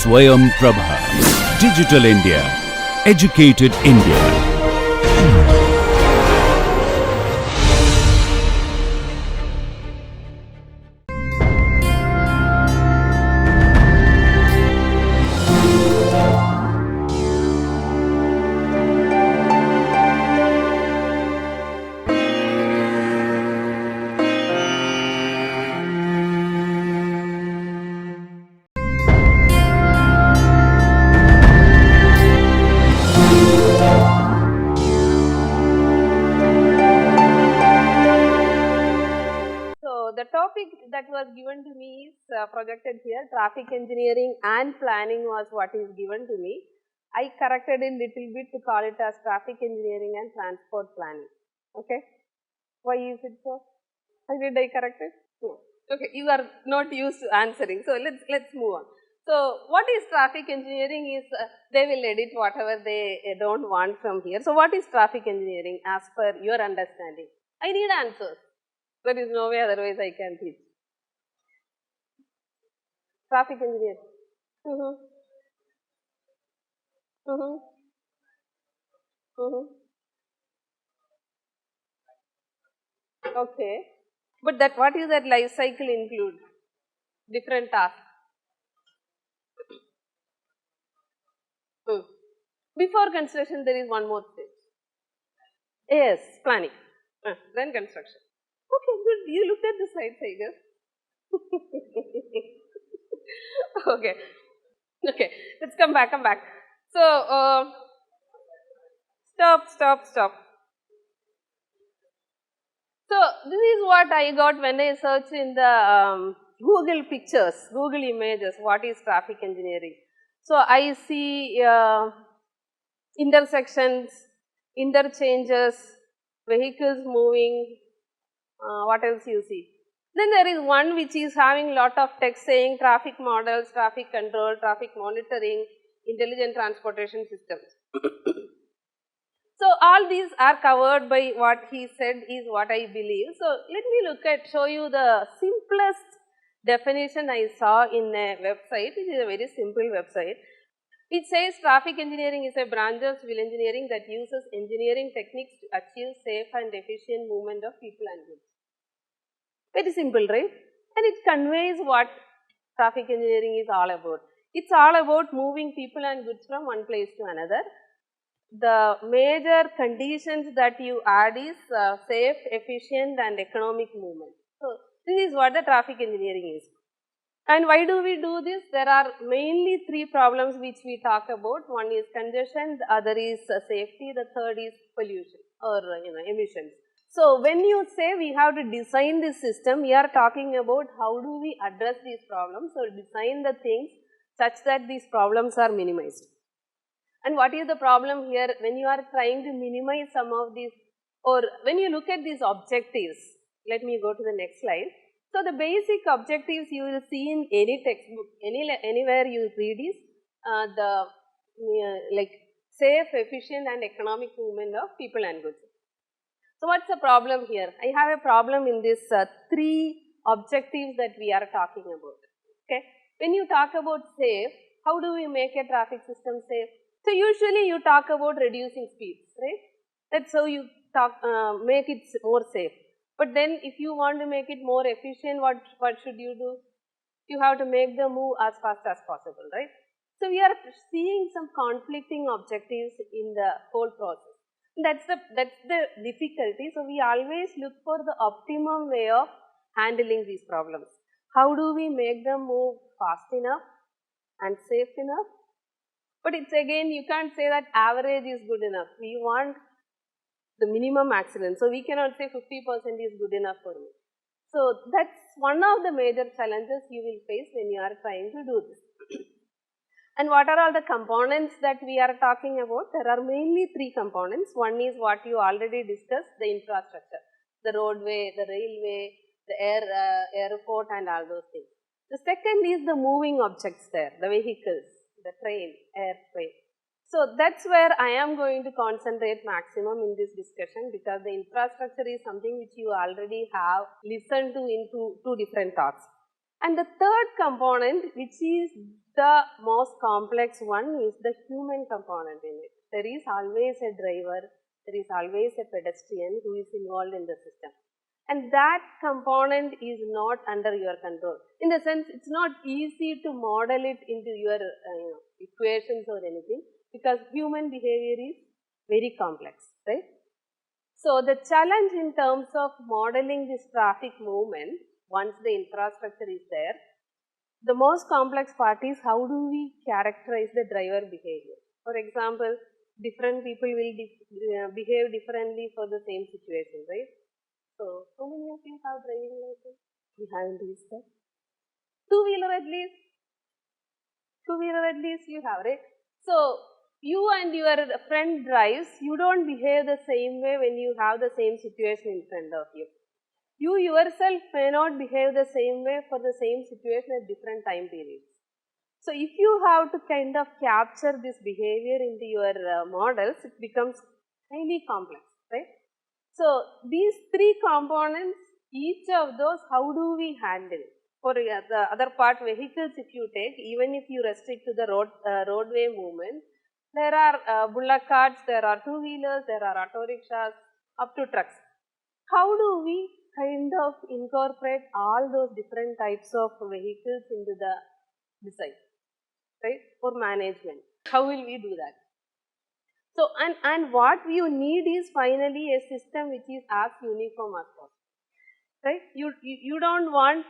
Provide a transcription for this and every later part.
Swayam Prabha. Digital India. Educated India. The topic that was given to me is projected here. Traffic engineering and planning was what is given to me. I corrected it little bit to call it as traffic engineering and transport planning. Okay. Why is it so? Why did I correct it? No. Okay. You are not used to answering. So let's move on. So what is traffic engineering is they will edit whatever they don't want from here. So what is traffic engineering as per your understanding? I need answers. There is no way otherwise I can teach. Traffic engineer. Okay. But that what is that life cycle include? Different tasks. Before construction there is one more stage. Yes, planning. Then construction. Okay, good. You looked at the slides, I guess. Okay. Okay. Let's come back. So, stop. So, this is what I got when I searched in the Google pictures, Google images, what is traffic engineering. So, I see intersections, interchanges, vehicles moving, what else you see? Then there is one which is having lot of text saying traffic models, traffic control, traffic monitoring, intelligent transportation systems. So all these are covered by what he said is what I believe. So let me show you the simplest definition I saw in a website. It is a very simple website. It says traffic engineering is a branch of civil engineering that uses engineering techniques to achieve safe and efficient movement of people and goods. Very simple, right? And it conveys what traffic engineering is all about. It's all about moving people and goods from one place to another. The major conditions that you add is safe, efficient and economic movement. So, this is what the traffic engineering is. And why do we do this? There are mainly three problems which we talk about. One is congestion, the other is safety, the third is pollution or emissions. So, when you say we have to design this system, we are talking about how do we address these problems. So, design the things such that these problems are minimized. And what is the problem here? When you are trying to minimize some of these, or when you look at these objectives, let me go to the next slide. So, the basic objectives you will see in any textbook, anywhere you read is like safe, efficient and economic movement of people and goods. So, what is the problem here? I have a problem in this three objectives that we are talking about. Okay. When you talk about safe, how do we make a traffic system safe? So, usually you talk about reducing speeds, right? That's how you make it more safe. But then if you want to make it more efficient, what should you do? You have to make the move as fast as possible, right? So, we are seeing some conflicting objectives in the whole process. That's the difficulty. So, we always look for the optimum way of handling these problems. How do we make them move fast enough and safe enough? But it's again, you can't say that average is good enough. We want the minimum accident. So, we cannot say 50% is good enough for me. So, that's one of the major challenges you will face when you are trying to do this. And what are all the components that we are talking about? There are mainly three components. One is what you already discussed, the infrastructure, the roadway, the railway, the airport and all those things. The second is the moving objects there, the vehicles, the train, airplane. So, that's where I am going to concentrate maximum in this discussion, because the infrastructure is something which you already have listened to in two different talks. And the third component, which is the most complex one, is the human component in it. There is always a driver, there is always a pedestrian who is involved in the system. And that component is not under your control. In the sense, it's not easy to model it into your equations or anything, because human behavior is very complex, right? So the challenge in terms of modeling this traffic movement, once the infrastructure is there, the most complex part is how do we characterize the driver behavior. For example, different people will behave differently for the same situation, right? So, how many of you have driving license? We haven't used that. Two-wheeler at least? Two-wheeler at least you have, right? So, you and your friend drives, you don't behave the same way when you have the same situation in front of you. You yourself may not behave the same way for the same situation at different time periods. So, if you have to kind of capture this behavior into your models, it becomes highly complex, right? So, these three components, each of those, how do we handle? For the other part, vehicles, if you take, even if you restrict to the roadway movement, there are bullock carts, there are two-wheelers, there are auto rickshaws, up to trucks. How do we kind of incorporate all those different types of vehicles into the design, right, for management? How will we do that? So, and what you need is finally a system which is as uniform as possible, right? You don't want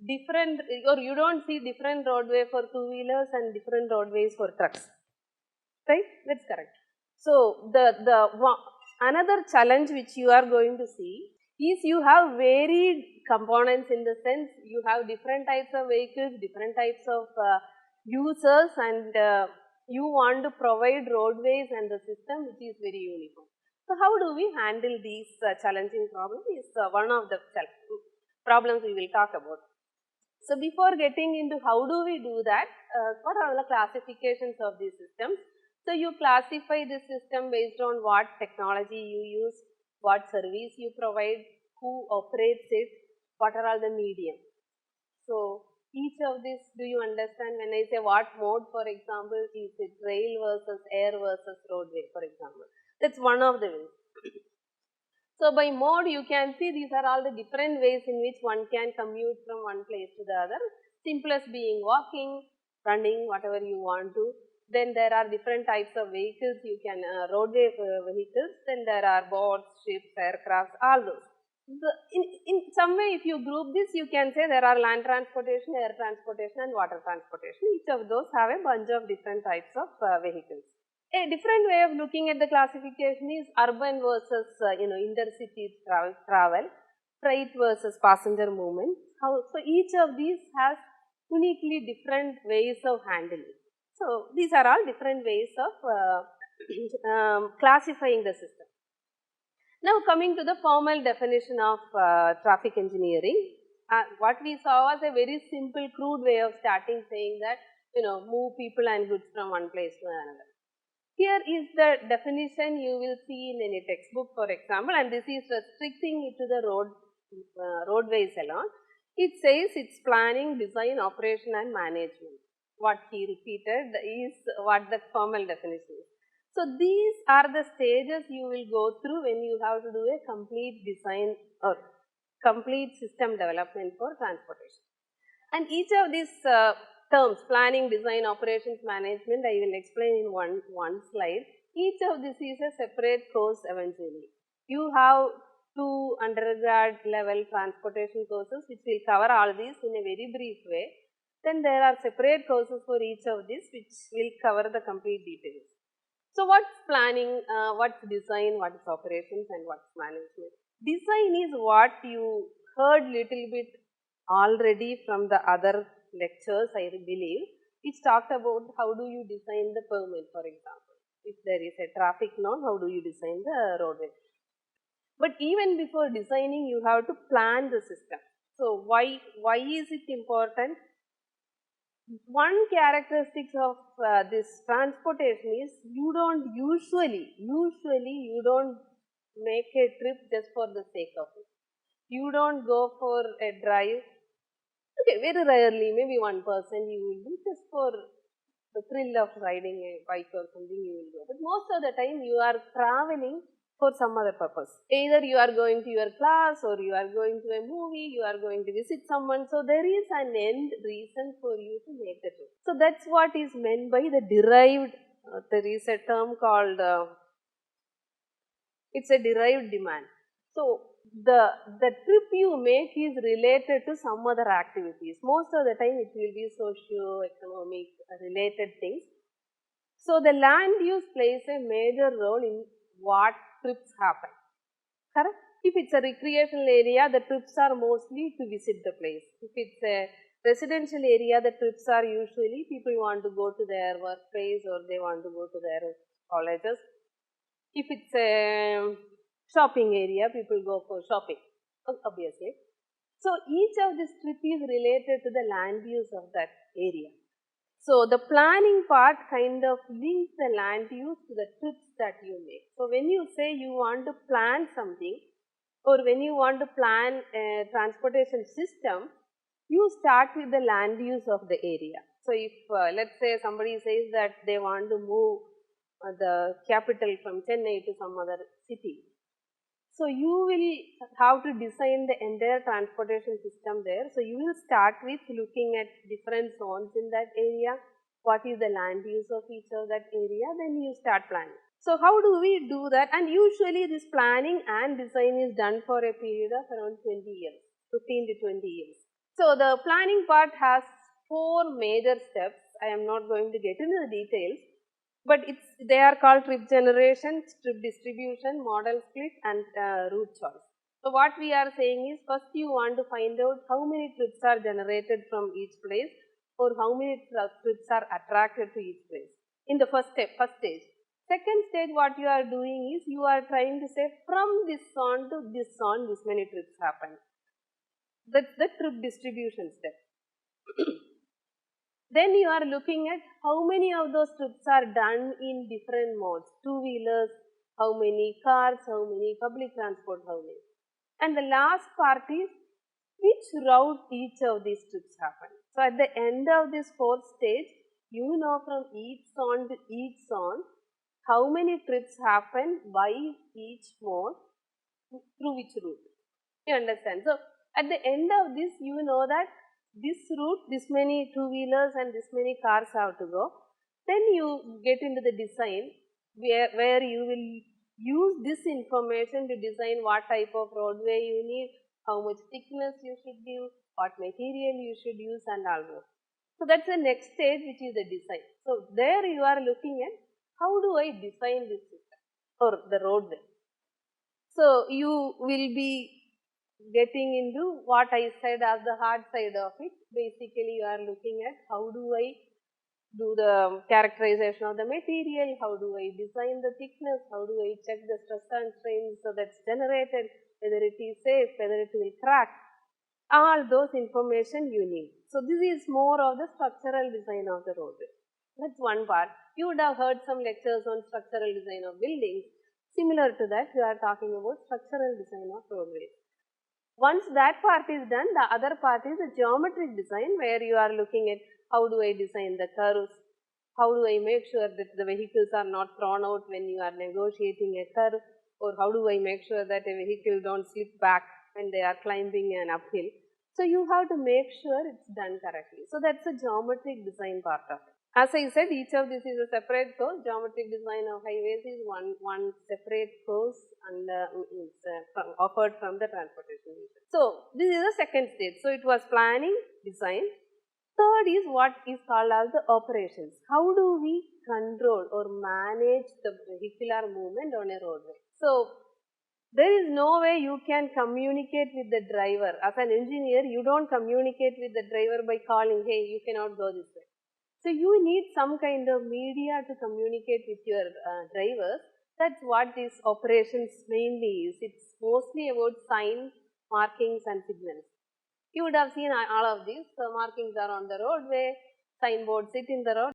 different, or you don't see different roadway for two-wheelers and different roadways for trucks, right? That's correct. So, another challenge which you are going to see is you have varied components, in the sense you have different types of vehicles, different types of users, and you want to provide roadways and the system which is very uniform. So, how do we handle these challenging problems is one of the problems we will talk about. So, before getting into how do we do that, what are the classifications of these systems? So, you classify the system based on what technology you use, what service you provide, who operates it, what are all the medium. So, each of this, do you understand when I say what mode, for example, is it rail versus air versus roadway, for example. That's one of the ways. So, by mode you can see these are all the different ways in which one can commute from one place to the other. Simplest being walking, running, whatever you want to. Then there are different types of vehicles, you can, roadway vehicles, then there are boats, ships, aircrafts, all those. In some way, if you group this, you can say there are land transportation, air transportation and water transportation. Each of those have a bunch of different types of vehicles. A different way of looking at the classification is urban versus intercity travel, freight versus passenger movement. So each of these has uniquely different ways of handling. So these are all different ways of classifying the system. Now coming to the formal definition of traffic engineering, what we saw was a very simple, crude way of starting, saying that move people and goods from one place to another. Here is the definition you will see in any textbook, for example, and this is restricting it to the roadways alone. It says it's planning, design, operation and management. What he repeated is what the formal definition is. So these are the stages you will go through when you have to do a complete design or complete system development for transportation. And each of these terms, planning, design, operations, management, I will explain in one slide. Each of this is a separate course eventually. You have 2 undergrad level transportation courses which will cover all these in a very brief way. Then there are separate courses for each of these which will cover the complete details. So what's planning, what's design, what is operations and what's management? Design is what you heard little bit already from the other lectures, I believe. It talked about how do you design the permit, for example. If there is a traffic norm, how do you design the roadway? But even before designing, you have to plan the system. So why is it important? One characteristic of this transportation is you don't usually you don't make a trip just for the sake of it. You don't go for a drive Okay, very rarely, maybe 1% you will do just for the thrill of riding a bike or something you will go. But most of the time you are traveling for some other purpose. Either you are going to your class or you are going to a movie, you are going to visit someone. So there is an end reason for you to make the trip. So that's what is meant by the derived, there is a term called, it's a derived demand. So the trip you make is related to some other activities. Most of the time it will be socio-economic related things. So the land use plays a major role in what trips happen. Correct? If it's a recreational area, the trips are mostly to visit the place. If it's a residential area, the trips are usually people want to go to their workplace or they want to go to their colleges. If it's a shopping area, people go for shopping, obviously. So each of these trip is related to the land use of that area. So the planning part kind of links the land use to the trips that you make. So when you say you want to plan something or when you want to plan a transportation system, you start with the land use of the area. So if let's say somebody says that they want to move the capital from Chennai to some other city. So you will have to design the entire transportation system there. So you will start with looking at different zones in that area. What is the land use of each of that area? Then you start planning. So how do we do that? And usually this planning and design is done for a period of around 20 years, 15 to 20 years. So the planning part has 4 major steps. I am not going to get into the details. But they are called trip generation, trip distribution, model split and route choice. So what we are saying is first you want to find out how many trips are generated from each place or how many trips are attracted to each place in the first stage. Second stage what you are doing is you are trying to say from this zone to this zone this many trips happen. That's the trip distribution step. Then you are looking at how many of those trips are done in different modes, two-wheelers, how many cars, how many public transport, how many. And the last part is which route each of these trips happen. So at the end of this 4th stage, you know from each zone to each zone how many trips happen by each mode through which route. You understand? So at the end of this, you know that this route, this many two-wheelers and this many cars have to go. Then you get into the design where you will use this information to design what type of roadway you need, how much thickness you should give, what material you should use and all those. So that's the next stage which is the design. So there you are looking at how do I design this system or the roadway. So you will be getting into what I said as the hard side of it. Basically, you are looking at how do I do the characterization of the material, how do I design the thickness, how do I check the stress and strain so that's generated, whether it is safe, whether it will crack. All those information you need. So this is more of the structural design of the roadway. That's one part. You would have heard some lectures on structural design of buildings. Similar to that, we are talking about structural design of roadways. Once that part is done, the other part is the geometric design where you are looking at how do I design the curves, how do I make sure that the vehicles are not thrown out when you are negotiating a curve, or how do I make sure that a vehicle don't slip back when they are climbing an uphill. So you have to make sure it's done correctly. So that's the geometric design part of it. As I said, each of this is a separate course. Geometric design of highways is one separate course and offered from the transportation division. So this is the second stage. So it was planning, design. Third is what is called as the operations. How do we control or manage the vehicular movement on a roadway? So there is no way you can communicate with the driver. As an engineer, you don't communicate with the driver by calling, hey, you cannot go this way. So you need some kind of media to communicate with your drivers. That's what these operations mainly is. It's mostly about signs, markings and signals. You would have seen all of these. So markings are on the roadway, signboards sit in the road.